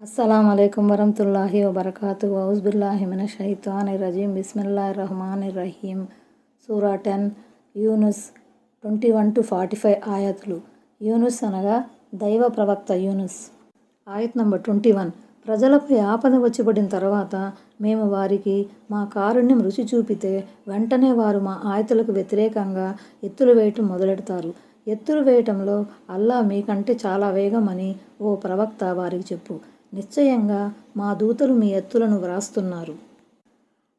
अस्सलामुअलैकुम वरहमतुल्लाहि वबरकातुहू औज़ुबिल्लाहि मिनश्शैतानिर्रजीम बिस्मिल्लाहिर्रहमानिर्रहीम సూరా 10 యూనుస్ 21-45 ఆయతులు. యూనుస్ అనగా దైవ ప్రవక్త యూనుస్. ఆయత్ నంబర్ 21. ప్రజలపై ఆపద వచ్చిపడిన తర్వాత మేము వారికి మా కారుణ్యం రుచి చూపితే వెంటనే వారు మా ఆయతులకు వ్యతిరేకంగా ఎత్తులు వేయటం మొదలెడతారు. ఎత్తులు వేయటంలో అల్లా మీకంటే చాలా వేగం అని ఓ ప్రవక్త వారికి చెప్పు. నిశ్చయంగా మా దూతలు మీ ఎత్తులను వ్రాస్తున్నారు.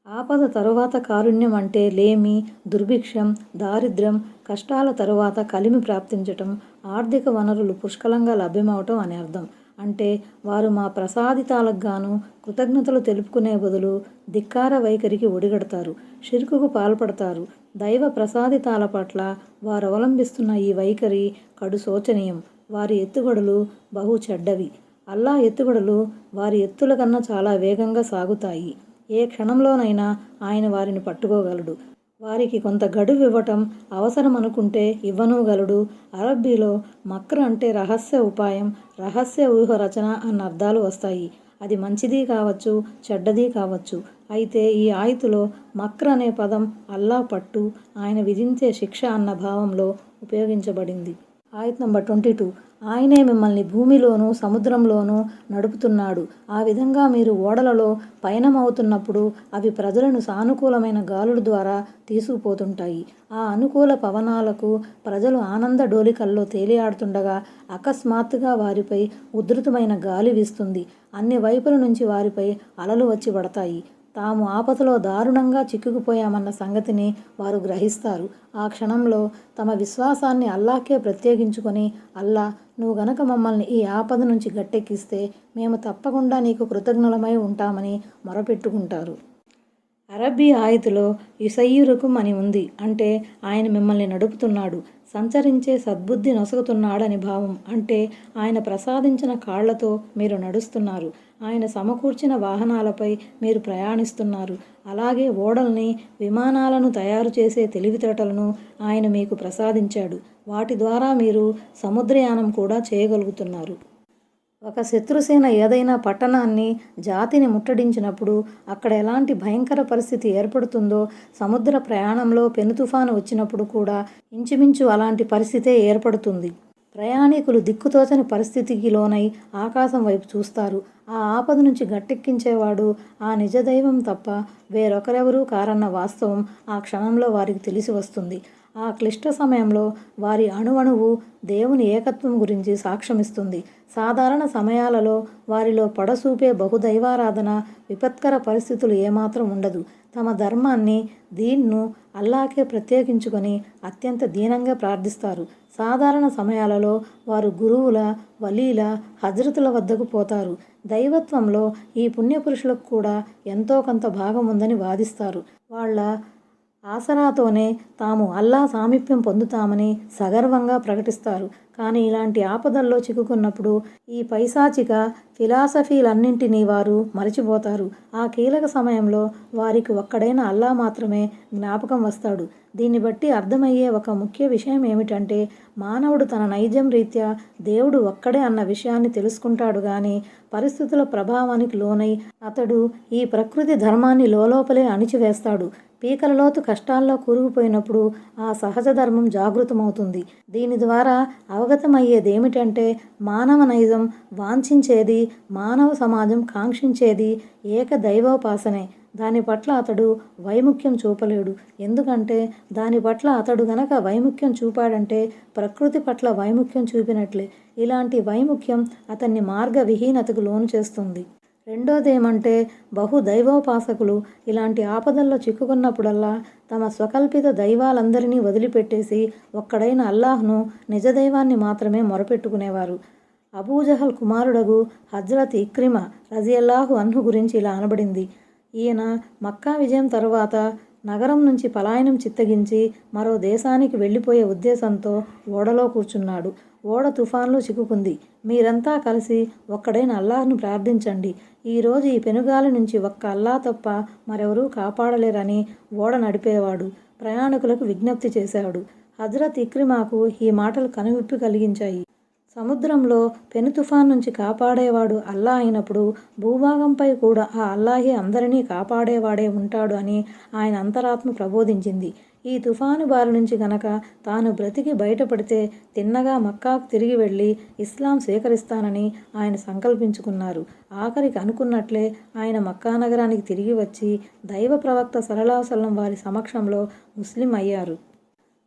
ఆపద తరువాత కారుణ్యం అంటే లేమి, దుర్భిక్షం, దారిద్ర్యం, కష్టాల తరువాత కలిమి ప్రాప్తించటం, ఆర్థిక వనరులు పుష్కలంగా లభ్యమవటం అని అర్థం. అంటే వారు మా ప్రసాదితాలకు గాను కృతజ్ఞతలు తెలుపుకునే బదులు ధిక్కార వైఖరికి ఒడిగడతారు, షిర్కుకు పాల్పడతారు. దైవ ప్రసాదితాల పట్ల వారు అవలంబిస్తున్న ఈ వైఖరి కడు శోచనీయం. వారి ఎత్తుగడలు బహు చెడ్డవి. అల్లా ఎత్తుగడలు వారి ఎత్తుల కన్నా చాలా వేగంగా సాగుతాయి. ఏ క్షణంలోనైనా ఆయన వారిని పట్టుకోగలడు. వారికి కొంత గడువు ఇవ్వటం అవసరం అనుకుంటే ఇవ్వనూగలడు. అరబ్బీలో మక్ర్ అంటే రహస్య ఉపాయం, రహస్య ఊహ రచన అన్న అర్థాలు వస్తాయి. అది మంచిది కావచ్చు, చెడ్డది కావచ్చు. అయితే ఈ ఆయతులో మక్ర్ అనే పదం అల్లా పట్టు, ఆయన విధించే శిక్ష అన్న భావంలో ఉపయోగించబడింది. ఆయత్ నంబర్ 22. ఆయనే మిమ్మల్ని భూమిలోనూ సముద్రంలోనూ నడుపుతున్నాడు. ఆ విధంగా మీరు ఓడలలో పయనమవుతున్నప్పుడు అవి ప్రజలను సానుకూలమైన గాలుల ద్వారా తీసుకుపోతుంటాయి. ఆ అనుకూల పవనాలకు ప్రజలు ఆనంద డోలికల్లో తేలియాడుతుండగా అకస్మాత్తుగా వారిపై ఉధృతమైన గాలి వీస్తుంది. అన్ని వైపుల నుంచి వారిపై అలలు వచ్చి పడతాయి. తాము ఆపదలో దారుణంగా చిక్కుకుపోయామన్న సంగతిని వారు గ్రహిస్తారు. ఆ క్షణంలో తమ విశ్వాసాన్ని అల్లాహ్కే ప్రత్యేకించుకొని, అల్లా, నువ్వు గనక మమ్మల్ని ఈ ఆపద నుంచి గట్టెక్కిస్తే మేము తప్పకుండా నీకు కృతజ్ఞులమై ఉంటామని మొరపెట్టుకుంటారు. అరబ్బీ ఆయతులో యుసయ్యిరుకుం అని ఉంది. అంటే ఆయన మిమ్మల్ని నడుపుతున్నాడు, సంచరించే సద్బుద్ధి నొసగుతున్నాడని భావం. అంటే ఆయన ప్రసాదించిన కాళ్లతో మీరు నడుస్తున్నారు, ఆయన సమకూర్చిన వాహనాలపై మీరు ప్రయాణిస్తున్నారు. అలాగే ఓడల్ని, విమానాలను తయారు చేసే తెలివితేటలను ఆయన మీకు ప్రసాదించాడు. వాటి ద్వారా మీరు సముద్రయానం కూడా చేయగలుగుతున్నారు. ఒక శత్రుసేన ఏదైనా పట్టణాన్ని, జాతిని ముట్టడించినప్పుడు అక్కడ ఎలాంటి భయంకర పరిస్థితి ఏర్పడుతుందో సముద్ర ప్రయాణంలో పెను తుఫాను వచ్చినప్పుడు కూడా ఇంచుమించు అలాంటి పరిస్థితే ఏర్పడుతుంది. ప్రయాణికులు దిక్కుతోచని పరిస్థితికి లోనై ఆకాశం వైపు చూస్తారు. ఆ ఆపద నుంచి గట్టెక్కించేవాడు ఆ నిజదైవం తప్ప వేరొకరెవరూ కారన్న వాస్తవం ఆ క్షణంలో వారికి తెలిసి వస్తుంది. ఆ క్లిష్ట సమయంలో వారి అణువణువు దేవుని ఏకత్వం గురించి సాక్ష్యమిస్తుంది. సాధారణ సమయాలలో వారిలో పడసూపే బహుదైవారాధన, విపత్కర పరిస్థితులు ఏమాత్రం ఉండదు. తమ ధర్మాన్ని, దీన్ను అల్లాహ్కే ప్రత్యేకించుకొని అత్యంత దీనంగా ప్రార్థిస్తారు. సాధారణ సమయాలలో వారు గురువుల, వలీల, హజ్రతుల వద్దకు పోతారు. దైవత్వంలో ఈ పుణ్యపురుషులకు కూడా ఎంతో కొంత భాగం ఉందని వాదిస్తారు. వాళ్ళ ఆసరాతోనే తాము అల్లా సామీప్యం పొందుతామని సగర్వంగా ప్రకటిస్తారు. కానీ ఇలాంటి ఆపదల్లో చిక్కుకున్నప్పుడు ఈ పైశాచిక ఫిలాసఫీలన్నింటినీ వారు మరచిపోతారు. ఆ కీలక సమయంలో వారికి ఒక్కడైన అల్లా మాత్రమే జ్ఞాపకం వస్తాడు. దీన్ని బట్టి అర్థమయ్యే ఒక ముఖ్య విషయం ఏమిటంటే, మానవుడు తన నైజం రీత్యా దేవుడు ఒక్కడే అన్న విషయాన్ని తెలుసుకుంటాడు గాని పరిస్థితుల ప్రభావానికి లోనై అతడు ఈ ప్రకృతి ధర్మాన్ని లోలోపలే అణిచివేస్తాడు. పీకలలోతు కష్టాల్లో కూరుకుపోయినప్పుడు ఆ సహజ ధర్మం జాగృతమవుతుంది. దీని ద్వారా అవగతమయ్యేదేమిటంటే, మానవ నైజం వాంఛించేది, మానవ సమాజం కాంక్షించేది ఏక దైవోపాసనే. దాని పట్ల అతడు వైముఖ్యం చూపలేడు. ఎందుకంటే దాని పట్ల అతడు గనక వైముఖ్యం చూపాడంటే ప్రకృతి పట్ల వైముఖ్యం చూపినట్లే. ఇలాంటి వైముఖ్యం అతన్ని మార్గ విహీనతకు లోను చేస్తుంది. రెండోదేమంటే, బహుదైవోపాసకులు ఇలాంటి ఆపదల్లో చిక్కుకున్నప్పుడల్లా తమ స్వకల్పిత దైవాలందరినీ వదిలిపెట్టేసి ఒక్కడైన అల్లాహ్ను, నిజదైవాన్ని మాత్రమే మొరపెట్టుకునేవారు. అబూజహల్ కుమారుడగు హజ్రత్ ఇక్రిమ రజియల్లాహు అన్హు గురించి ఇలా అనబడింది. ఈయన మక్కా విజయం తరువాత నగరం నుంచి పలాయనం చిత్తగించి మరో దేశానికి వెళ్ళిపోయే ఉద్దేశంతో ఓడలో కూర్చున్నాడు. ఓడ తుఫాన్లో చిక్కుకుంది. మీరంతా కలిసి ఒక్కడైన అల్లాహ్ను ప్రార్థించండి. ఈరోజు ఈ పెనుగాలి నుంచి ఒక్క అల్లా తప్ప మరెవరూ కాపాడలేరని ఓడ నడిపేవాడు ప్రయాణికులకు విజ్ఞప్తి చేశాడు. హజ్రత్ ఇక్రిమాకు ఈ మాటలు కనువిప్పు కలిగించాయి. సముద్రంలో పెను తుఫాన్ నుంచి కాపాడేవాడు అల్లా అయినప్పుడు భూభాగంపై కూడా ఆ అల్లాహే అందరినీ కాపాడేవాడే ఉంటాడు అని ఆయన అంతరాత్మ ప్రబోధించింది. ఈ తుఫాను బారి నుంచి గనక తాను బ్రతికి బయటపడితే తిన్నగా మక్కాకు తిరిగి వెళ్ళి ఇస్లాం స్వీకరిస్తానని ఆయన సంకల్పించుకున్నారు. ఆఖరికి అనుకున్నట్లే ఆయన మక్కా నగరానికి తిరిగి వచ్చి దైవ ప్రవక్త సల్లల్లాహు అలైహి వసల్లం వారి సమక్షంలో ముస్లిం అయ్యారు.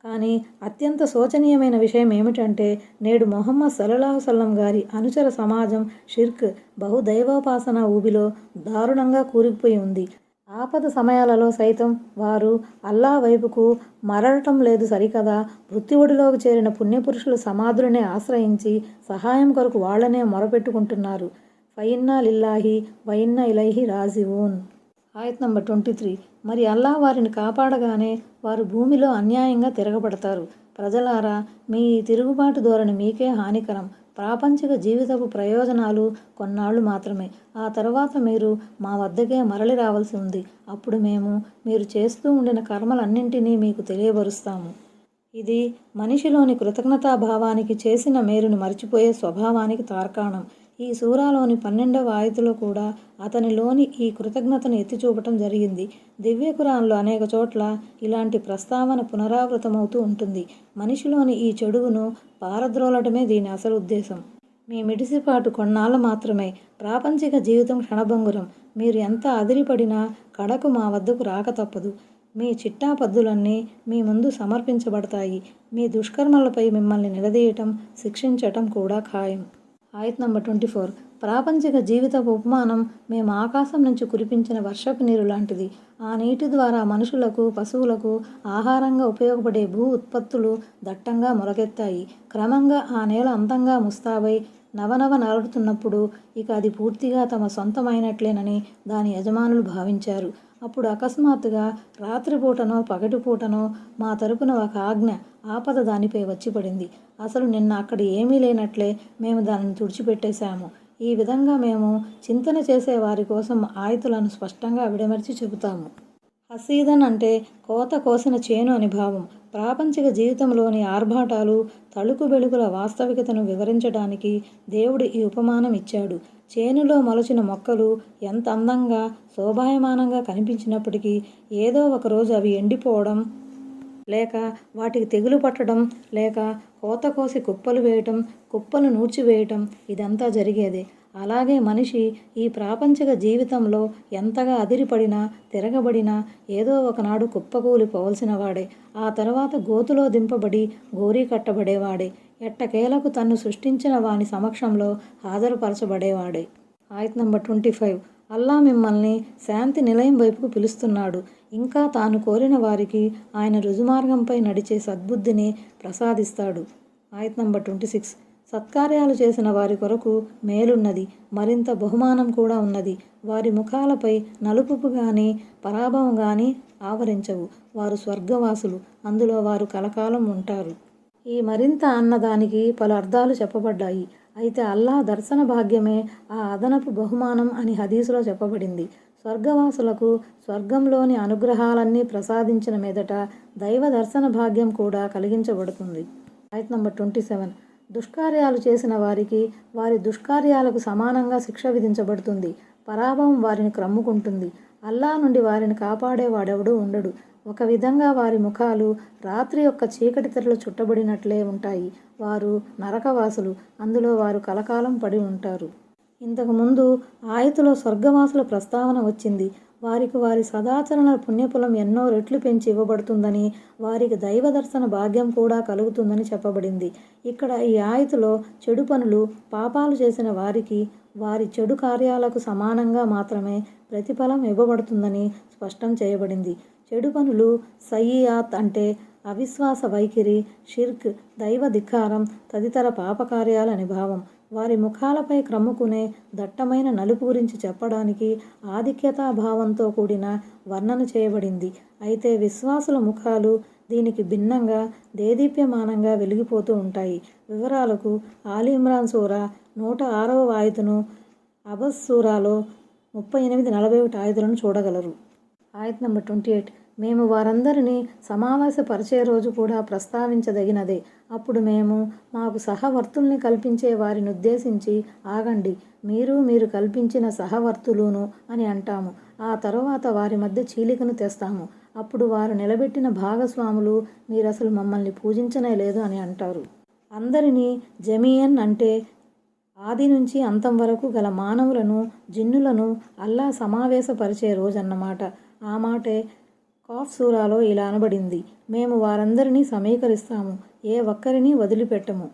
కానీ అత్యంత శోచనీయమైన విషయం ఏమిటంటే నేడు మొహమ్మద్ సల్లల్లాహు అలైహి వసల్లం గారి అనుచర సమాజం షిర్క్, బహుదైవోపాసన ఊబిలో దారుణంగా కూరుకుపోయి ఉంది. ఆపద సమయాలలో సైతం వారు అల్లా వైపుకు మరలటం లేదు సరికదా, మృత్యువుడిలోకి చేరిన పుణ్యపురుషుల సమాధులనే ఆశ్రయించి సహాయం కొరకు వాళ్లనే మొరపెట్టుకుంటున్నారు. ఫయిన్నా లిల్లాహి వయిన్నా ఇలైహి రాజిఊన్. ఆయత్ నంబర్ 23. మరి అల్లా వారిని కాపాడగానే వారు భూమిలో అన్యాయంగా తిరగబడతారు. ప్రజలారా, మీ ఈ తిరుగుబాటు ధోరణి మీకే హానికరం. ప్రాపంచిక జీవితపు ప్రయోజనాలు కొన్నాళ్లు మాత్రమే. ఆ తర్వాత మీరు మా వద్దకే మరలి రావాల్సి ఉంది. అప్పుడు మేము మీరు చేస్తూ ఉండిన కర్మలన్నింటినీ మీకు తెలియబరుస్తాము. ఇది మనిషిలోని కృతజ్ఞతాభావానికి, చేసిన మేలును మరిచిపోయే స్వభావానికి తార్కాణం. ఈ సూరాలోని 12వ ఆయతులో కూడా అతనిలోని ఈ కృతజ్ఞతను ఎత్తిచూపటం జరిగింది. దివ్య ఖురాన్లో అనేక చోట్ల ఇలాంటి ప్రస్తావన పునరావృతమవుతూ ఉంటుంది. మనిషిలోని ఈ చెడుగును పారద్రోలటమే దీని అసలు ఉద్దేశం. మీ మిడిసిపాటు కొన్నాళ్లు మాత్రమే. ప్రాపంచిక జీవితం క్షణభంగురం. మీరు ఎంత అదిరిపడినా కడకు మా వద్దకు రాక తప్పదు. మీ చిట్టాపద్దులన్నీ మీ ముందు సమర్పించబడతాయి. మీ దుష్కర్మలపై మిమ్మల్ని నిలదీయటం, శిక్షించటం కూడా ఖాయం. ఆయత్ నంబర్ 24. ప్రాపంచిక జీవితపు ఉపమానం మేము ఆకాశం నుంచి కురిపించిన వర్షపు నీరు లాంటిది. ఆ నీటి ద్వారా మనుషులకు, పశువులకు ఆహారంగా ఉపయోగపడే భూ ఉత్పత్తులు దట్టంగా మొలకెత్తాయి. క్రమంగా ఆ నేల అందంగా ముస్తాబై నవనవ నాడుతున్నప్పుడు ఇక అది పూర్తిగా తమ సొంతమైనట్లేనని దాని యజమానులు భావించారు. అప్పుడు అకస్మాత్తుగా రాత్రిపూటనో పగటిపూటనో మా తరపున ఒక ఆజ్ఞ, ఆపద దానిపై వచ్చి పడింది. అసలు నిన్న అక్కడ ఏమీ లేనట్లే మేము దానిని తుడిచిపెట్టేశాము. ఈ విధంగా మేము చింతన చేసే వారి కోసం ఆయతులను స్పష్టంగా విడమర్చి చెబుతాము. హసీదన్ అంటే కోత కోసిన చేను అని భావం. ప్రాపంచిక జీవితంలోని ఆర్భాటాలు, తళుకు బెళుకుల వాస్తవికతను వివరించడానికి దేవుడు ఈ ఉపమానం ఇచ్చాడు. చేనులో మొలచిన మొక్కలు ఎంత అందంగా, శోభాయమానంగా కనిపించినప్పటికీ ఏదో ఒకరోజు అవి ఎండిపోవడం, లేక వాటికి తెగులు పట్టడం, లేక కోత కోసి కుప్పలు వేయటం, కుప్పలు నూడ్చివేయటం ఇదంతా జరిగేదే. అలాగే మనిషి ఈ ప్రాపంచిక జీవితంలో ఎంతగా అదిరిపడినా, తిరగబడినా ఏదో ఒకనాడు కుప్పకూలిపోవలసిన వాడే. ఆ తర్వాత గోతులో దింపబడి గోరీ కట్టబడేవాడే. ఎట్టకేలకు తన్ను సృష్టించిన వాని సమక్షంలో హాజరుపరచబడేవాడే. ఆయత్ నంబర్ 25. అల్లా మిమ్మల్ని శాంతి నిలయం వైపుకు పిలుస్తున్నాడు. ఇంకా తాను కోరిన వారికి ఆయన రుజుమార్గంపై నడిచే సద్బుద్ధిని ప్రసాదిస్తాడు. ఆయత్ నంబర్ 26. సత్కార్యాలు చేసిన వారి కొరకు మేలున్నది, మరింత బహుమానం కూడా ఉన్నది. వారి ముఖాలపై నలుపుపు గాని పరాభవం గాని ఆవరించవు. వారు స్వర్గవాసులు, అందులో వారు కలకాలం ఉంటారు. ఈ మరింత అన్నదానికి పలు అర్థాలు చెప్పబడ్డాయి. అయితే అల్లా దర్శన భాగ్యమే ఆ అదనపు బహుమానం అని హదీసులో చెప్పబడింది. స్వర్గవాసులకు స్వర్గంలోని అనుగ్రహాలన్నీ ప్రసాదించిన మీదట దైవ దర్శన భాగ్యం కూడా కలిగించబడుతుంది. ఆయత్ నంబర్ 27. దుష్కార్యాలు చేసిన వారికి వారి దుష్కార్యాలకు సమానంగా శిక్ష విధించబడుతుంది. పరాభవం వారిని క్రమ్ముకుంటుంది. అల్లా నుండి వారిని కాపాడేవాడెవడూ ఉండడు. ఒక విధంగా వారి ముఖాలు రాత్రి యొక్క చీకటి తెరలు చుట్టబడినట్లే ఉంటాయి. వారు నరకవాసులు, అందులో వారు కలకాలం పడి ఉంటారు. ఇంతకుముందు ఆయతులో స్వర్గవాసుల ప్రస్తావన వచ్చింది. వారికి వారి సదాచరణల పుణ్యఫలం ఎన్నో రెట్లు పెంచి ఇవ్వబడుతుందని, వారికి దైవ దర్శన భాగ్యం కూడా కలుగుతుందని చెప్పబడింది. ఇక్కడ ఈ ఆయతులో చెడు పనులు, పాపాలు చేసిన వారికి వారి చెడు కార్యాలకు సమానంగా మాత్రమే ప్రతిఫలం ఇవ్వబడుతుందని స్పష్టం చేయబడింది. చెడు పనులు సయ్యియాత్ అంటే అవిశ్వాస వైఖరి, షిర్క్, దైవ ధిక్కారం తదితర పాపకార్యాలు అని భావం. వారి ముఖాలపై క్రమ్ముకునే దట్టమైన నలుపు గురించి చెప్పడానికి ఆధిక్యతాభావంతో కూడిన వర్ణన చేయబడింది. అయితే విశ్వాసుల ముఖాలు దీనికి భిన్నంగా దేదీప్యమానంగా వెలిగిపోతూ ఉంటాయి. వివరాలకు ఆలి ఇమ్రాన్ సూరా 106వ ఆయతును, అబస్ సూరాలో 38-41 ఆయతులను చూడగలరు. ఆయత్ నంబర్ 28. మేము వారందరినీ సమావేశపరిచే రోజు కూడా ప్రస్తావించదగినదే. అప్పుడు మేము మాకు సహవర్తుల్ని కల్పించే వారిని ఉద్దేశించి ఆగండి, మీరు కల్పించిన సహవర్తులును అని అంటాము. ఆ తరువాత వారి మధ్య చీలికను తెస్తాము. అప్పుడు వారు నిలబెట్టిన భాగస్వాములు మీరసలు మమ్మల్ని పూజించనే లేదు అని అంటారు. అందరినీ జమీయన్ అంటే ఆది నుంచి అంతం వరకు గల మానవులను, జిన్నులను అల్లా సమావేశపరిచే రోజన్నమాట. ఆ మాటే ఖాఫ్ సూరాలో ఇలా అనబడింది: మేము వారందరినీ సమీకరిస్తాము, ఏ ఒక్కరినీ వదిలిపెట్టము.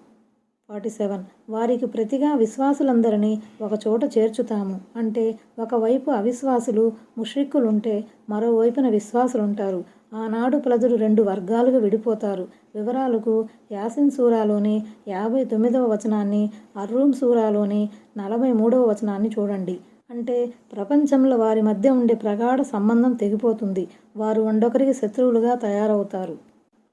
47 వారికి ప్రతిగా విశ్వాసులందరినీ ఒకచోట చేర్చుతాము. అంటే ఒకవైపు అవిశ్వాసులు, ముష్రిక్కులుంటే మరోవైపున విశ్వాసులుంటారు. ఆనాడు ప్రజలు 2 వర్గాలుగా విడిపోతారు. వివరాలకు యాసిన్ సూరాలోని 59వ వచనాన్ని, అర్రూమ్ సూరాలోని 43వ వచనాన్ని చూడండి. అంటే ప్రపంచంలో వారి మధ్య ఉండే ప్రగాఢ సంబంధం తెగిపోతుంది. వారు ఒకరికి శత్రువులుగా తయారవుతారు.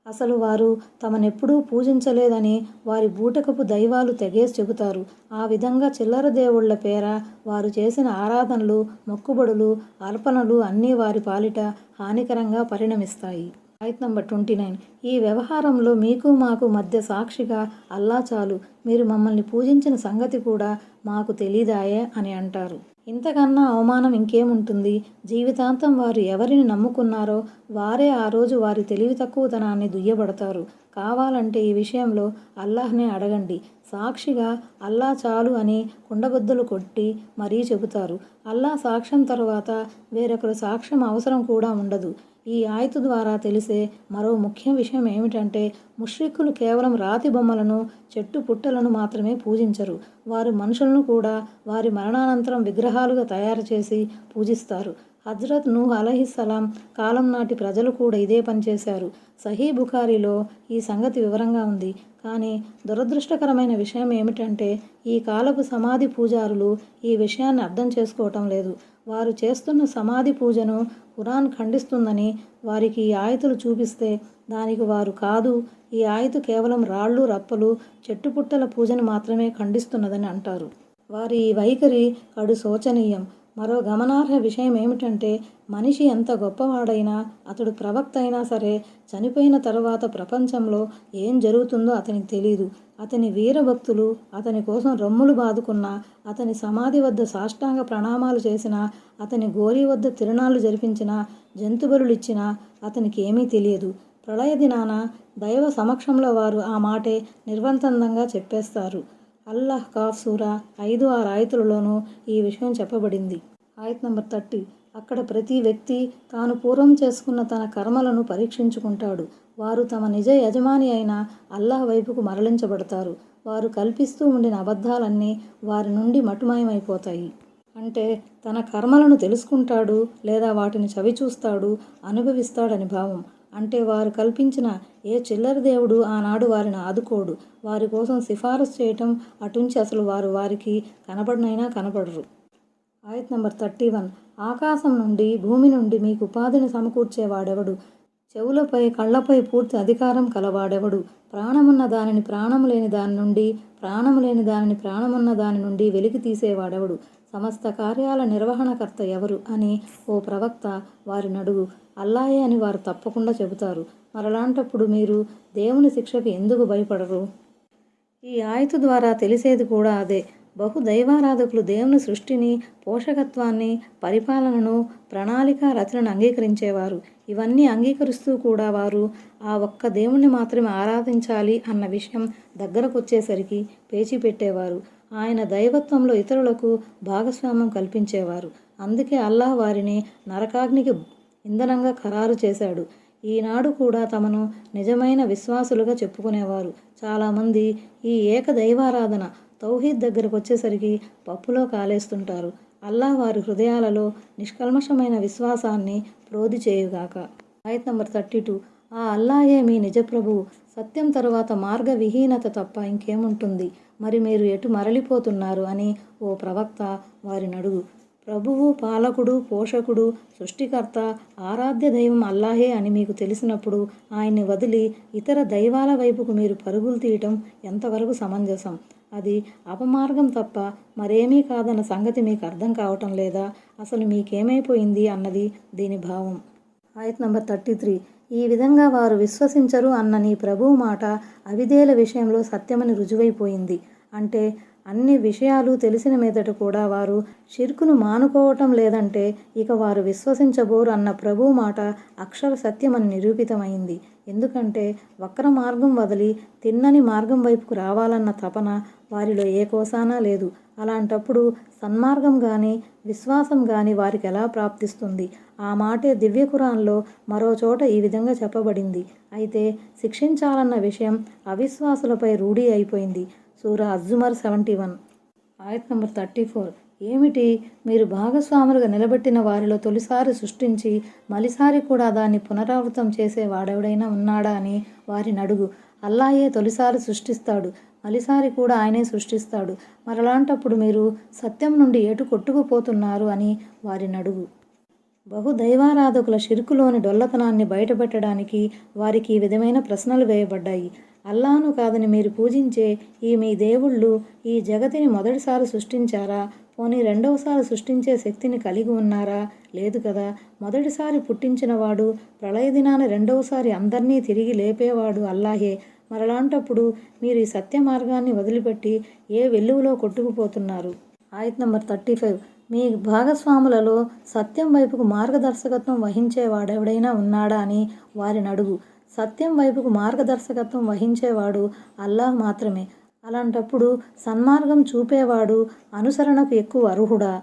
అసలు వారు తమనెప్పుడూ పూజించలేదని వారి బూటకపు దైవాలు తెగేసి చెబుతారు. ఆ విధంగా చిల్లర దేవుళ్ల పేర వారు చేసిన ఆరాధనలు, మొక్కుబడులు, అర్పణలు అన్నీ వారి పాలిట హానికరంగా పరిణమిస్తాయి. ఆయత్ నంబర్ 29 ఈ వ్యవహారంలో మీకు మాకు మధ్య సాక్షిగా అల్లా చాలు. మీరు మమ్మల్ని పూజించిన సంగతి కూడా మాకు తెలీదాయే అని అంటారు. ఇంతకన్నా అవమానం ఇంకేముంటుంది? జీవితాంతం వారు ఎవరిని నమ్ముకున్నారో వారే ఆ రోజు వారి తెలివి తక్కువతనాన్ని దుయ్యబడతారు. కావాలంటే ఈ విషయంలో అల్లాహ్నే అడగండి. సాక్షిగా అల్లా చాలు అని కుండబద్దలు కొట్టి మరీ చెబుతారు. అల్లా సాక్ష్యం తరువాత వేరొకరు సాక్ష్యం అవసరం కూడా ఉండదు. ఈ ఆయతు ద్వారా తెలిసే మరో ముఖ్య విషయం ఏమిటంటే, ముష్రిక్కులు కేవలం రాతి బొమ్మలను, చెట్టు పుట్టలను మాత్రమే పూజించరు. వారు మనుషులను కూడా వారి మరణానంతరం విగ్రహాలుగా తయారు చేసి పూజిస్తారు. హజ్రత్ నూహ్ అలైహిస్సలాం కాలం నాటి ప్రజలు కూడా ఇదే పనిచేశారు. సహీ బుఖారీలో ఈ సంగతి వివరంగా ఉంది. కానీ దురదృష్టకరమైన విషయం ఏమిటంటే, ఈ కాలపు సమాధి పూజారులు ఈ విషయాన్ని అర్థం చేసుకోవటం లేదు. వారు చేస్తున్న సమాధి పూజను ఖురాన్ ఖండిస్తుందని వారికి ఈ ఆయతులు చూపిస్తే దానికి వారు కాదు, ఈ ఆయతు కేవలం రాళ్ళు, రప్పలు, చెట్టుపుట్టల పూజను మాత్రమే ఖండిస్తున్నదని అంటారు. వారి ఈ వైఖరి కడు శోచనీయం. మరో గమనార్హ విషయం ఏమిటంటే, మనిషి ఎంత గొప్పవాడైనా, అతడు ప్రవక్త అయినా సరే, చనిపోయిన తరువాత ప్రపంచంలో ఏం జరుగుతుందో అతనికి తెలీదు. అతని వీరభక్తులు అతని కోసం రొమ్ములు బాదుకున్నా, అతని సమాధి వద్ద సాష్టాంగ ప్రణామాలు చేసినా, అతని గోరీ వద్ద తిరునాళ్లు జరిపించినా, జంతుబలులిచ్చినా అతనికి ఏమీ తెలియదు. ప్రళయ దినాన దైవ సమక్షంలో వారు ఆ మాటే నిర్వంతందంగా చెప్పేస్తారు. అల్లాహ్ ఖాఫ్ సూరా 5-6 ఆయతులలోనూ ఈ విషయం చెప్పబడింది. ఆయత్ నంబర్ 30 అక్కడ ప్రతి వ్యక్తి తాను పూర్వం చేసుకున్న తన కర్మలను పరీక్షించుకుంటాడు. వారు తమ నిజ యజమాని అయిన అల్లాహ్ వైపుకు మరలించబడతారు. వారు కల్పిస్తూ ఉండిన అబద్ధాలన్నీ వారి నుండి మటుమాయమైపోతాయి. అంటే తన కర్మలను తెలుసుకుంటాడు లేదా వాటిని చవిచూస్తాడు, అనుభవిస్తాడని భావం. అంటే వారు కల్పించిన ఏ చిల్లర దేవుడు ఆనాడు వారిని ఆదుకోడు. వారి కోసం సిఫారసు చేయటం అటుంచి అసలు వారు వారికి కనబడనైనా కనబడరు. ఆయత్ నంబర్ 31 ఆకాశం నుండి, భూమి నుండి మీకు ఉపాధిని సమకూర్చేవాడెవడు? చెవులపై, కళ్లపై పూర్తి అధికారం కలవాడెవడు? ప్రాణమున్న దానిని ప్రాణము లేని దాని నుండి, ప్రాణము లేని దానిని ప్రాణమున్న దాని నుండి వెలికి తీసేవాడెవడు? సమస్త కార్యాల నిర్వహణకర్త ఎవరు అని ఓ ప్రవక్త వారిని అడుగు. అల్లాయే అని వారు తప్పకుండా చెబుతారు. మరలాంటప్పుడు మీరు దేవుని శిక్షకు ఎందుకు భయపడరు? ఈ ఆయతు ద్వారా తెలిసేది కూడా అదే. బహు దైవారాధకులు దేవుని సృష్టిని, పోషకత్వాన్ని, పరిపాలనను, ప్రణాళిక రచనను అంగీకరించేవారు. ఇవన్నీ అంగీకరిస్తూ కూడా వారు ఆ ఒక్క దేవుణ్ణి మాత్రమే ఆరాధించాలి అన్న విషయం దగ్గరకొచ్చేసరికి పేచీ పెట్టేవారు. ఆయన దైవత్వంలో ఇతరులకు భాగస్వామ్యం కల్పించేవారు. అందుకే అల్లాహ్ వారిని నరకాగ్నికి ఇంధనంగా ఖరారు చేశాడు. ఈనాడు కూడా తమను నిజమైన విశ్వాసులుగా చెప్పుకునేవారు చాలామంది ఈ ఏకదైవారాధన, తౌహీద్ దగ్గరకు వచ్చేసరికి పప్పులో కాలేస్తుంటారు. అల్లాహ్ వారి హృదయాలలో నిష్కల్మషమైన విశ్వాసాన్ని ప్రోది చేయుగాక. ఆయత్ నంబర్ 32 ఆ అల్లాహే మీ నిజ ప్రభువు. సత్యం తరువాత మార్గ విహీనత తప్ప ఇంకేముంటుంది? మరి మీరు ఎటు మరలిపోతున్నారు అని ఓ ప్రవక్త వారిని అడుగు. ప్రభువు, పాలకుడు, పోషకుడు, సృష్టికర్త, ఆరాధ్య దైవం అల్లాహే అని మీకు తెలిసినప్పుడు ఆయన్ని వదిలి ఇతర దైవాల వైపుకు మీరు పరుగులు తీయటం ఎంతవరకు సమంజసం? అది అపమార్గం తప్ప మరేమీ కాదన్న సంగతి మీకు అర్థం కావటం లేదా? అసలు మీకేమైపోయింది అన్నది దీని భావం. ఆయత్ నంబర్ 33. ఈ విధంగా వారు విశ్వసించరు అన్న నీ ప్రభువు మాట అవిధేయుల విషయంలో సత్యమని రుజువైపోయింది. అంటే అన్ని విషయాలు తెలిసిన మీదట కూడా వారు షిర్కును మానుకోవటం లేదంటే ఇక వారు విశ్వసించబోరు అన్న ప్రభువు మాట అక్షర సత్యమని నిరూపితమైంది. ఎందుకంటే వక్ర మార్గం వదిలి తిన్నని మార్గం వైపుకు రావాలన్న తపన వారిలో ఏ కోసానా లేదు. అలాంటప్పుడు సన్మార్గం కానీ విశ్వాసం కానీ వారికి ఎలా ప్రాప్తిస్తుంది? ఆ మాటే దివ్య ఖురాన్లో మరో చోట ఈ విధంగా చెప్పబడింది. అయితే శిక్షించాలన్న విషయం అవిశ్వాసులపై రూఢీ అయిపోయింది. సూరా అజ్-జుమర్ 71. ఆయత్ నంబర్ 34. ఏమిటి, మీరు భాగస్వాములుగా నిలబెట్టిన వారిలో తొలిసారి సృష్టించి మలిసారి కూడా దాన్ని పునరావృతం చేసే వాడెవడైనా ఉన్నాడా అని వారిని అడుగు. అల్లాయే తొలిసారి సృష్టిస్తాడు, మలిసారి కూడా ఆయనే సృష్టిస్తాడు. మరలాంటప్పుడు మీరు సత్యం నుండి ఎటు కొట్టుకుపోతున్నారు అని వారిని అడుగు. బహుదైవారాధకుల షిర్కులోని డొల్లతనాన్ని బయటపెట్టడానికి వారికి ఈ విధమైన ప్రశ్నలు వేయబడ్డాయి. అల్లాను కాదని మీరు పూజించే ఈ మీ దేవుళ్ళు ఈ జగతిని మొదటిసారి సృష్టించారా? పోనీ రెండవసారి సృష్టించే శక్తిని కలిగి ఉన్నారా? లేదు కదా. మొదటిసారి పుట్టించినవాడు, ప్రళయ దినాన రెండవసారి అందరినీ తిరిగి లేపేవాడు అల్లాహే. మరలాంటప్పుడు మీరు ఈ సత్య మార్గాన్ని వదిలిపెట్టి ఏ వెల్లువలో కొట్టుకుపోతున్నారు? ఆయత్ నంబర్ 35. మీ భాగస్వాములలో సత్యం వైపుకు మార్గదర్శకత్వం వహించేవాడెవడైనా ఉన్నాడా అని వారిని అడుగు. సత్యం వైపుకు మార్గదర్శకత్వం వహించేవాడు అల్లాహ్ మాత్రమే. అలాంటప్పుడు సన్మార్గం చూపేవాడు అనుసరణకు ఎక్కువ అర్హుడా?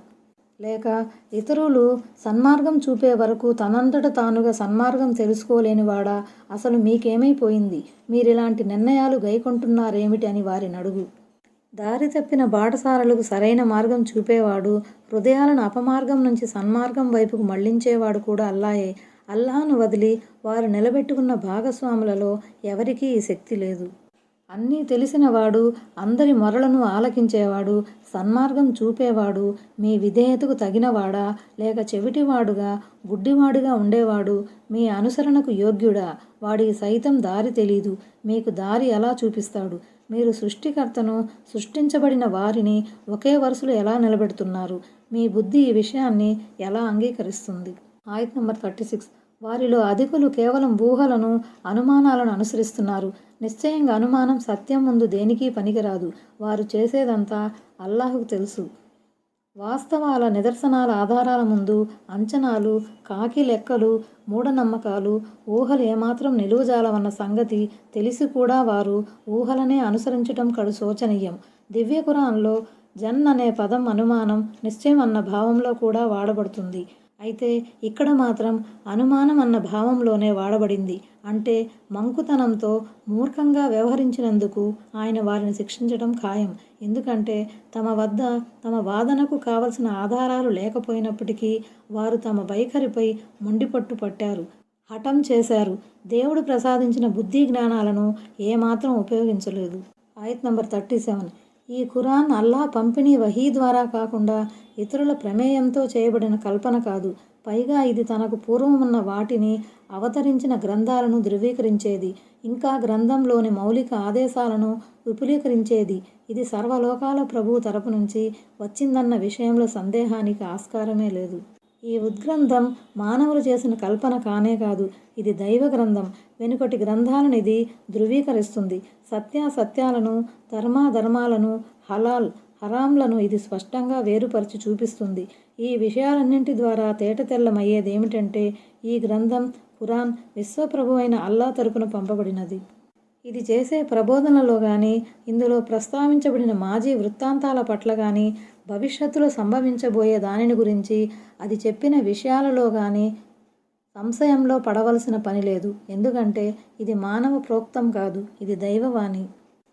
లేక ఇతరులు సన్మార్గం చూపే వరకు తనంతట తానుగా సన్మార్గం తెలుసుకోలేనివాడా? అసలు మీకేమైపోయింది? మీరిలాంటి నిర్ణయాలు గైకొంటున్నారేమిటి అని వారిని అడుగు. దారి తప్పిన బాటసారులకు సరైన మార్గం చూపేవాడు, హృదయాలను అపమార్గం నుంచి సన్మార్గం వైపుకు మళ్లించేవాడు కూడా అల్లాహే. అల్లాహ్ను వదిలి వారు నిలబెట్టుకున్న భాగస్వాములలో ఎవరికీ ఈ శక్తి లేదు. అన్నీ తెలిసినవాడు, అందరి మొరలను ఆలకించేవాడు, సన్మార్గం చూపేవాడు మీ విధేయతకు తగినవాడా? లేక చెవిటివాడుగా గుడ్డివాడుగా ఉండేవాడు మీ అనుసరణకు యోగ్యుడా? వాడికి సైతం దారి తెలీదు, మీకు దారి ఎలా చూపిస్తాడు? మీరు సృష్టికర్తను, సృష్టించబడిన వారిని ఒకే వరుసలో ఎలా నిలబెడుతున్నారు? మీ బుద్ధి ఈ విషయాన్ని ఎలా అంగీకరిస్తుంది? ఆయత్ నంబర్ 36. వారిలో అధికులు కేవలం ఊహలను, అనుమానాలను అనుసరిస్తున్నారు. నిశ్చయంగా అనుమానం సత్యం ముందు దేనికీ పనికిరాదు. వారు చేసేదంతా అల్లాహ్కు తెలుసు. వాస్తవాల, నిదర్శనాల ఆధారాల ముందు అంచనాలు, కాకి లెక్కలు, మూఢనమ్మకాలు, ఊహలు ఏమాత్రం నిలువజాలవన్న సంగతి తెలిసి కూడా వారు ఊహలనే అనుసరించటం కడు శోచనీయం. దివ్య ఖురాన్లో జన్ అనే పదం అనుమానం, నిశ్చయం అన్న భావంలో కూడా వాడబడుతుంది. అయితే ఇక్కడ మాత్రం అనుమానం అన్న భావంలోనే వాడబడింది. అంటే మంకుతనంతో మూర్ఖంగా వ్యవహరించినందుకు ఆయన వారిని శిక్షించడం ఖాయం. ఎందుకంటే తమ వద్ద తమ వాదనకు కావలసిన ఆధారాలు లేకపోయినప్పటికీ వారు తమ వైఖరిపై మొండిపట్టు పట్టారు, హఠం చేశారు. దేవుడు ప్రసాదించిన బుద్ధి జ్ఞానాలను ఏమాత్రం ఉపయోగించలేదు. ఆయత్ నంబర్ 37. ఈ ఖురాన్ అల్లాహ్ పంపిణీ వహీ ద్వారా కాకుండా ఇతరుల ప్రమేయంతో చేయబడిన కల్పన కాదు. పైగా ఇది తనకు పూర్వమున్న వాటిని అవతరించిన గ్రంథాలను ధృవీకరించేది, ఇంకా గ్రంథంలోని మౌలిక ఆదేశాలను విపులీకరించేది. ఇది సర్వలోకాల ప్రభువు తరపు నుంచి వచ్చిందన్న విషయంలో సందేహానికి ఆస్కారమే లేదు. ఈ ఉద్గ్రంథం మానవులు చేసిన కల్పన కానే కాదు, ఇది దైవ గ్రంథం. వెనుకటి గ్రంథాలను ఇది ధృవీకరిస్తుంది. సత్యాసత్యాలను, ధర్మాధర్మాలను, హలాల్ హరాంలను ఇది స్పష్టంగా వేరుపరిచి చూపిస్తుంది. ఈ విషయాలన్నింటి ద్వారా తేటతెల్లమయ్యేదేమిటంటే ఈ గ్రంథం ఖురాన్ విశ్వప్రభు అయిన అల్లాహ్ తరపున పంపబడినది. ఇది చేసే ప్రబోధనలో కానీ, ఇందులో ప్రస్తావించబడిన మాజీ వృత్తాంతాల పట్ల కానీ, భవిష్యత్తులో సంభవించబోయే దానిని గురించి అది చెప్పిన విషయాలలో కానీ సంశయంలో పడవలసిన పని లేదు. ఎందుకంటే ఇది మానవ ప్రోక్తం కాదు, ఇది దైవవాణి.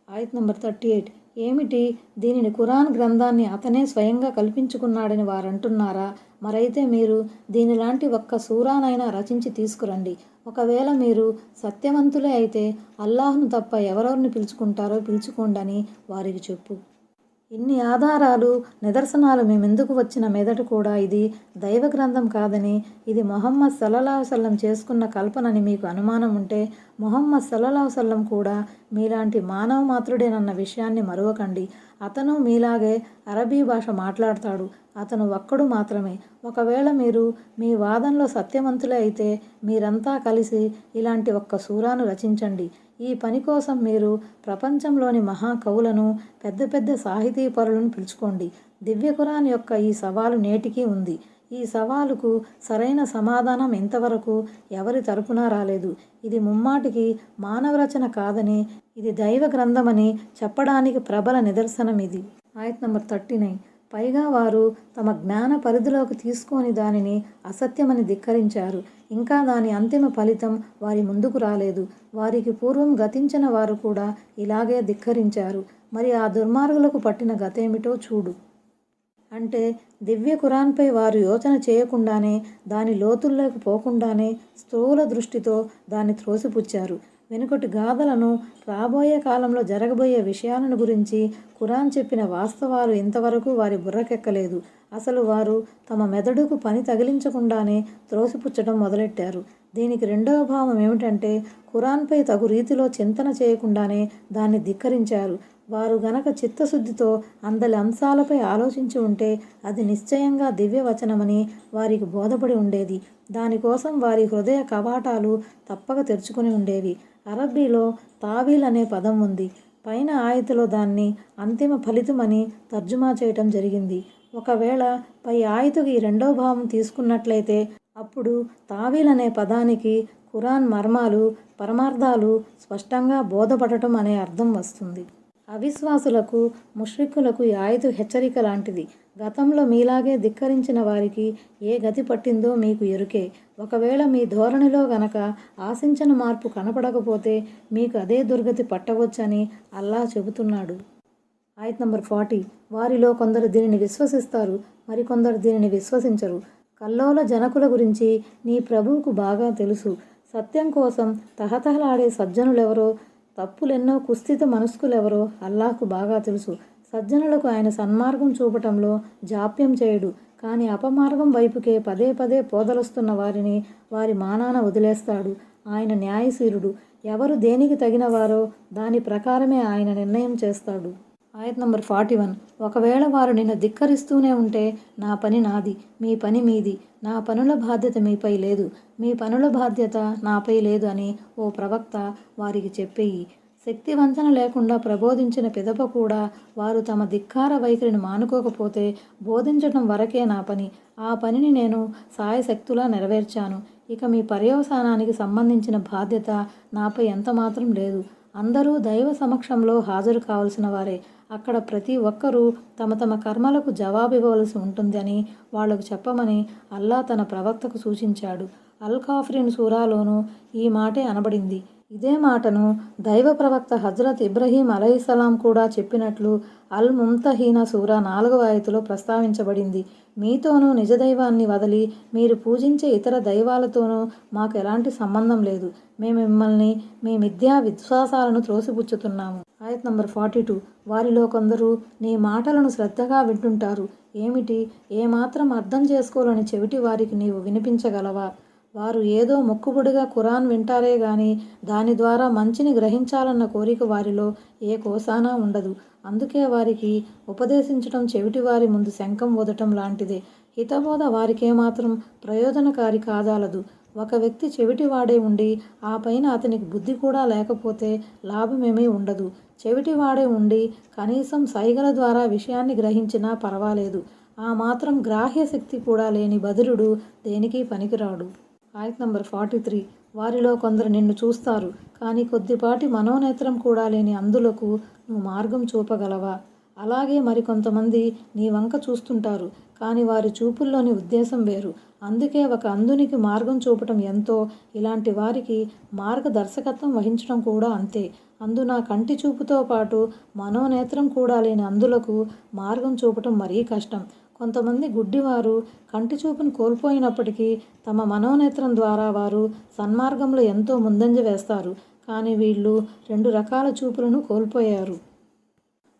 ఆయత్ నంబర్ 38. ఏమిటి, దీనిని ఖురాన్ గ్రంథాన్ని అతనే స్వయంగా కల్పించుకున్నాడని వారంటున్నారా? మరైతే మీరు దీనిలాంటి ఒక్క సూరానైనా రచించి తీసుకురండి. ఒకవేళ మీరు సత్యవంతులే అయితే అల్లాహ్ను తప్ప ఎవరెవరిని పిలుచుకుంటారో పిలుచుకోండని వారికి చెప్పు. ఇన్ని ఆధారాలు, నిదర్శనాలు మేమెందుకు వచ్చిన మీదట కూడా ఇది దైవ గ్రంథం కాదని, ఇది మొహమ్మద్ సల్లల్లాహు అలైహి వసల్లం చేసుకున్న కల్పనని మీకు అనుమానం ఉంటే మొహమ్మద్ సల్లల్లాహు అలైహి వసల్లం కూడా మీలాంటి మానవ మాత్రుడేనన్న విషయాన్ని మరువకండి. అతను మీలాగే అరబీ భాష మాట్లాడతాడు. అతను ఒక్కడు మాత్రమే. ఒకవేళ మీరు మీ వాదనలో సత్యవంతులే అయితే మీరంతా కలిసి ఇలాంటి ఒక్క సూరాను రచించండి. ఈ పని కోసం మీరు ప్రపంచంలోని మహాకవులను, పెద్ద పెద్ద సాహితీపరులను పిలుచుకోండి. దివ్య ఖురాన్ యొక్క ఈ సవాలు నేటికీ ఉంది. ఈ సవాలుకు సరైన సమాధానం ఇంతవరకు ఎవరి తరపున రాలేదు. ఇది ముమ్మాటికి మానవ రచన కాదని, ఇది దైవ గ్రంథమని చెప్పడానికి ప్రబల నిదర్శనం ఇది. ఆయత్ నంబర్ 39. పైగా వారు తమ జ్ఞాన పరిధిలోకి తీసుకొని దానిని అసత్యమని ధిక్కరించారు. ఇంకా దాని అంతిమ ఫలితం వారి ముందుకు రాలేదు. వారికి పూర్వం గతించిన వారు కూడా ఇలాగే ధిక్కరించారు. మరి ఆ దుర్మార్గులకు పట్టిన గతేమిటో చూడు. అంటే దివ్య ఖురాన్పై వారు యోచన చేయకుండానే, దాని లోతుల్లోకి పోకుండానే స్థూల దృష్టితో దాన్ని త్రోసిపుచ్చారు. వెనుకటి గాథలను, రాబోయే కాలంలో జరగబోయే విషయాలను గురించి ఖురాన్ చెప్పిన వాస్తవాలు ఇంతవరకు వారి బుర్రకెక్కలేదు. అసలు వారు తమ మెదడుకు పని తగిలించకుండానే త్రోసిపుచ్చడం మొదలెట్టారు. దీనికి రెండవ భావం ఏమిటంటే, ఖురాన్పై తగు రీతిలో చింతన చేయకుండానే దాన్ని ధిక్కరించారు. వారు గనక చిత్తశుద్ధితో అందలి అంశాలపై ఆలోచించి ఉంటే అది నిశ్చయంగా దివ్యవచనమని వారికి బోధపడి ఉండేది. దానికోసం వారి హృదయ కవాటాలు తప్పక తెరుచుకుని ఉండేవి. అరబ్బీలో తావీల్ అనే పదం ఉంది. పైన ఆయతులో దాన్ని అంతిమ ఫలితమని తర్జుమా చేయటం జరిగింది. ఒకవేళ పై ఆయతుకి ఈ రెండో భావం తీసుకున్నట్లయితే అప్పుడు తావీల్ అనే పదానికి ఖురాన్ మర్మాలు, పరమార్థాలు స్పష్టంగా బోధపడటం అనే అర్థం వస్తుంది. అవిశ్వాసులకు, ముష్రిక్కులకు ఈ ఆయతు హెచ్చరిక లాంటిది. గతంలో మీలాగే ధిక్కరించిన వారికి ఏ గతి పట్టిందో మీకు ఎరుకే. ఒకవేళ మీ ధోరణిలో గనక ఆశించిన మార్పు కనపడకపోతే మీకు అదే దుర్గతి పట్టవచ్చని అల్లా చెబుతున్నాడు. ఆయత్ నంబర్ 40. వారిలో కొందరు దీనిని విశ్వసిస్తారు, మరికొందరు దీనిని విశ్వసించరు. కల్లోల జనకుల గురించి నీ ప్రభువుకు బాగా తెలుసు. సత్యం కోసం తహతహలాడే సజ్జనులెవరో, తప్పులెన్నో కుస్థిత మనస్కులెవరో అల్లాహ్కు బాగా తెలుసు. సజ్జనులకు ఆయన సన్మార్గం చూపటంలో జాప్యం చేయడు. కానీ అపమార్గం వైపుకే పదే పదే పోదలుస్తున్న వారిని వారి మానాన వదిలేస్తాడు. ఆయన న్యాయశీరుడు. ఎవరు దేనికి తగినవారో దాని ప్రకారమే ఆయన నిర్ణయం చేస్తాడు. ఆయత్ నంబర్ 41. ఒకవేళ వారు నిన్ను ధిక్కరిస్తూనే ఉంటే నా పని నాది, మీ పని మీది. నా పనుల బాధ్యత మీపై లేదు, మీ పనుల బాధ్యత నాపై లేదు అని ఓ ప్రవక్త వారికి చెప్పేయి. శక్తి వంచన లేకుండా ప్రబోధించిన పిదప కూడా వారు తమ ధిక్కార వైఖరిని మానుకోకపోతే బోధించటం వరకే నా పని. ఆ పనిని నేను సాయశక్తులా నెరవేర్చాను. ఇక మీ పర్యవసానానికి సంబంధించిన బాధ్యత నాపై ఎంతమాత్రం లేదు. అందరూ దైవ సమక్షంలో హాజరు కావలసిన వారే. అక్కడ ప్రతి ఒక్కరూ తమ తమ కర్మలకు జవాబివ్వవలసి ఉంటుంది అని వాళ్లకు చెప్పమని అల్లా తన ప్రవక్తకు సూచించాడు. అల్ కాఫిరిన్ సూరాలోనూ ఈ మాటే అనబడింది. ఇదే మాటను దైవ ప్రవక్త హజ్రత్ ఇబ్రహీం అలైహిస్సలాం కూడా చెప్పినట్లు అల్ ముంతహీన సూరా 4వ ఆయతులో ప్రస్తావించబడింది. మీతోనూ నిజదైవాన్ని వదిలి మీరు పూజించే ఇతర దైవాలతోనూ మాకు ఎలాంటి సంబంధం లేదు. మేము మిమ్మల్ని మీ మిథ్యా విశ్వాసాలను త్రోసిపుచ్చుతున్నాము. ఆయత్ నంబర్ 42. వారిలో కొందరు నీ మాటలను శ్రద్ధగా వింటుంటారు. ఏమిటి, ఏమాత్రం అర్థం చేసుకోలేని చెవిటి వారికి నీవు వినిపించగలవా? వారు ఏదో మొక్కుబడిగా ఖురాన్ వింటారే గాని దాని ద్వారా మంచిని గ్రహించాలన్న కోరిక వారిలో ఏ కోసానా ఉండదు. అందుకే వారికి ఉపదేశించటం చెవిటివారి ముందు శంఖం ఊదటం లాంటిదే. హితబోధ వారికేమాత్రం ప్రయోజనకారి కాజాలదు. ఒక వ్యక్తి చెవిటివాడే ఉండి ఆ పైన అతనికి బుద్ధి కూడా లేకపోతే లాభమేమీ ఉండదు. చెవిటివాడే ఉండి కనీసం సైగల ద్వారా విషయాన్ని గ్రహించినా పర్వాలేదు. ఆ మాత్రం గ్రాహ్య శక్తి కూడా లేని బధిరుడు దేనికి పనికిరాడు. ఆయత్ నంబర్ 43. వారిలో కొందరు నిన్ను చూస్తారు, కానీ కొద్దిపాటి మనోనేత్రం కూడా లేని అందులకు నువ్వు మార్గం చూపగలవా? అలాగే మరికొంతమంది నీ వంక చూస్తుంటారు, కానీ వారి చూపుల్లోని ఉద్దేశం వేరు. అందుకే ఒక అంధునికి మార్గం చూపటం ఎంతో, ఇలాంటి వారికి మార్గదర్శకత్వం వహించడం కూడా అంతే. అందున కంటి చూపుతో పాటు మనోనేత్రం కూడా లేని అందులకు మార్గం చూపటం మరీ కష్టం. కొంతమంది గుడ్డివారు కంటి చూపును కోల్పోయినప్పటికీ తమ మనోనేత్రం ద్వారా వారు సన్మార్గంలో ఎంతో ముందంజ వేస్తారు. కానీ వీళ్ళు 2 రకాల చూపులను కోల్పోయారు.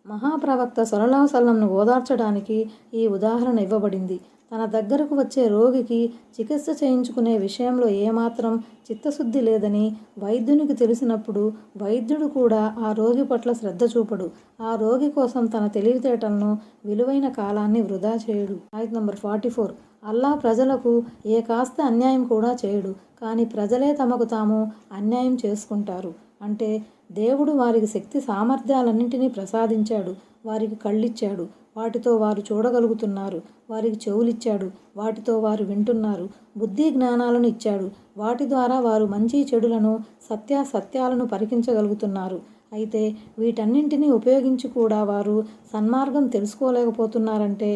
మహాప్రవక్త సల్లల్లాహు అలైహి వసల్లంను ఓదార్చడానికి ఈ ఉదాహరణ ఇవ్వబడింది. తన దగ్గరకు వచ్చే రోగికి చికిత్స చేయించుకునే విషయంలో ఏమాత్రం చిత్తశుద్ధి లేదని వైద్యునికి తెలిసినప్పుడు వైద్యుడు కూడా ఆ రోగి పట్ల శ్రద్ధ చూపడు. ఆ రోగి కోసం తన తెలివితేటలను, విలువైన కాలాన్ని వృధా చేయడు. ఆయత్ నంబర్ 44. అల్లా ప్రజలకు ఏ కాస్త అన్యాయం కూడా చేయడు, కానీ ప్రజలే తమకు తాము అన్యాయం చేసుకుంటారు. అంటే దేవుడు వారికి శక్తి సామర్థ్యాలన్నింటినీ ప్రసాదించాడు. వారికి కళ్ళిచ్చాడు, వాటితో వారు చూడగలుగుతున్నారు. వారికి చెవులిచ్చాడు, వాటితో వారు వింటున్నారు. బుద్ధి జ్ఞానాలను ఇచ్చాడు, వాటి ద్వారా వారు మంచి చెడులను, సత్యాసత్యాలను పరికించగలుగుతున్నారు. అయితే వీటన్నింటినీ ఉపయోగించి కూడా వారు సన్మార్గం తెలుసుకోలేకపోతున్నారంటే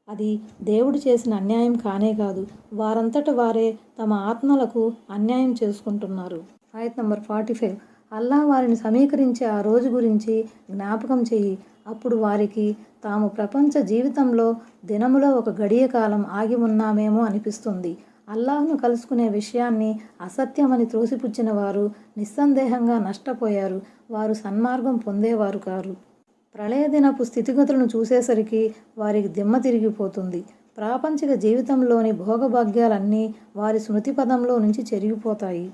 అది దేవుడు చేసిన అన్యాయం కానే కాదు, వారంతట వారే తమ ఆత్మలకు అన్యాయం చేసుకుంటున్నారు. ఆయత్ నంబర్ 45. అల్లా వారిని సమీకరించే ఆ రోజు గురించి జ్ఞాపకం చెయ్యి. అప్పుడు వారికి తాము ప్రపంచ జీవితంలో దినములో ఒక గడియ కాలం ఆగి ఉన్నామేమో అనిపిస్తుంది. అల్లాహ్ను కలుసుకునే విషయాన్ని అసత్యమని త్రోసిపుచ్చిన వారు నిస్సందేహంగా నష్టపోయారు. వారు సన్మార్గం పొందేవారు కారు. ప్రళయ దినపు స్థితిగతులను చూసేసరికి వారికి దిమ్మ తిరిగిపోతుంది. ప్రాపంచిక జీవితంలోని భోగభాగ్యాలన్నీ వారి స్మృతిపథంలో నుంచి చెరిగిపోతాయి.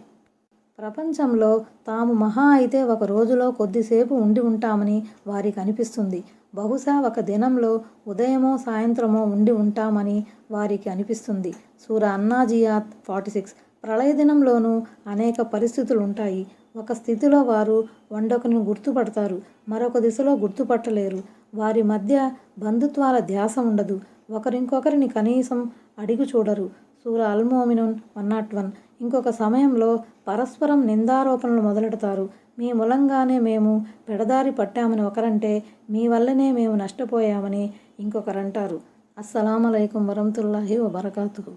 ప్రపంచంలో తాము మహా అయితే ఒక రోజులో కొద్దిసేపు ఉండి ఉంటామని వారికి అనిపిస్తుంది. బహుశా ఒక దినంలో ఉదయమో సాయంత్రమో ఉండి ఉంటామని వారికి అనిపిస్తుంది. సూరా అన్నాజియాత్ 46. ప్రళయ దినంలోనూ అనేక పరిస్థితులు ఉంటాయి. ఒక స్థితిలో వారు వండొకరిని గుర్తుపడతారు, మరొక దిశలో గుర్తుపట్టలేరు. వారి మధ్య బంధుత్వాల ధ్యాస ఉండదు. ఒకరింకొకరిని కనీసం అడిగి చూడరు. సూరా అల్ మోమినూన్ 101. ఇంకొక సమయంలో పరస్పరం నిందారోపణలు మొదలెడతారు. మీ మూలంగానే మేము పెడదారి పట్టామని ఒకరంటే, మీ వల్లనే మేము నష్టపోయామని ఇంకొకరంటారు. అస్సలాము అలైకుం వరహ్మతుల్లాహి వబరకాతుహు.